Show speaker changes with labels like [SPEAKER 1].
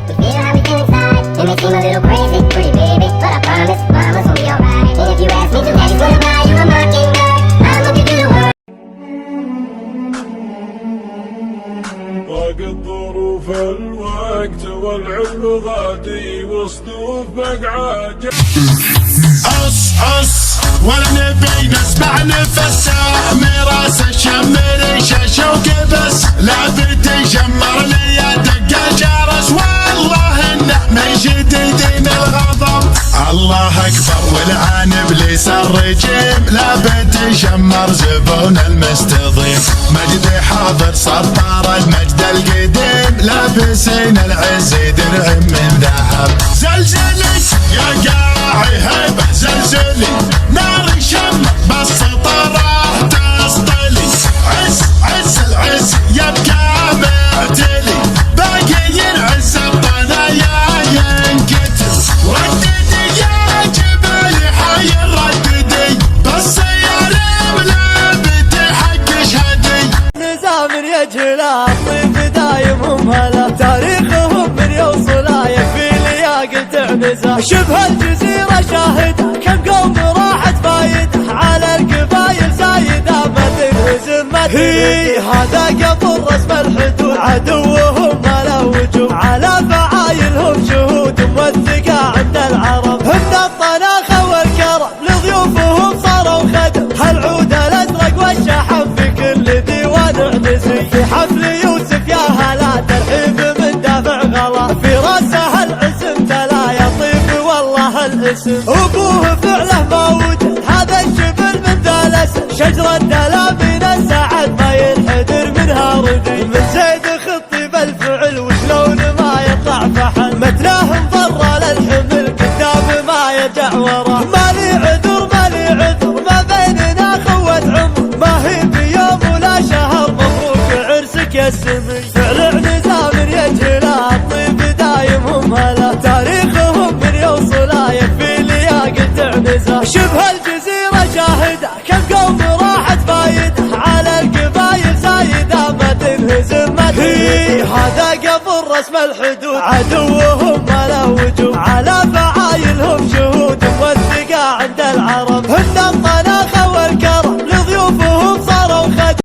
[SPEAKER 1] We feel how we feel inside. It may seem a little crazy, pretty baby, but I promise mama's gonna be alright. And if you ask me to, daddy's gonna buy you a mockingbird. I'll look you do the world.
[SPEAKER 2] ضاقت ظروف الوقت والعلم غادي وصدوف بقعة.
[SPEAKER 3] عص ولا نبي نسمع نفسه مراس الشمر شاشة وكبس لابد يشمر لي دق الجرس والله انه من شديدين الغضب. الله اكبر والعن ابليس الرجيم لابد يشمر زبون المستضيف. مجدي حاضر سطار المجد القديم لابسين العز درع من ذهب. زلزلي يا قاعي هيبه زلزلي نار شم بس طرح تسطلي. عز العز يبقى معتلي باقي العز الطنايا ينقتل. رددي يا جبل حي رددي بس يا لابد حق شهدي.
[SPEAKER 4] نزام يجهل الطيف دايم هلا تاريخهم من يوصل يكفي لياقل تعنزه. شبه الجزيرة شاهدة كم قوم راحت فايدة على القبايل زايدة ما تنهزم ما تنهزم. هذا قبل رسم الحدود عدوهم ما له وجود على فعايلهم شهود موثقة عند العرب. هن الطناخة والكرم لضيوفهم صاروا خدم. هالعود الازرق والشحم في كل ديوان اعنزي. في حفل يوسف يا هلا ترحيب من دافع غلا. في راسه الاسم تلا يطيب والله الاسم. ابوه فعله ما وجد هذا الشبل من ذا الاسم. شجرة دلا من السعد ما ينحدر منها ردي. من زيد خطي بالفعل وشلون ما يطلع فحل. متناه ضر للحمل قدام ما يرجع ورا. مالي عذر ما بيننا خوة عمر. ما هي بيوم ولا شهر مبروك عرسك يا السمي. فعل اعنزام يجهل الطيب دايم هلا تاريخهم من يوصل يكفي لياقل تعنزه. شبه الجزيرة شاهدة كم قوم راحت فايدة على القبايل زايدة ما تنهزم ما تنهزم. هذا قبل رسم الحدود عدوهم ما له وجود على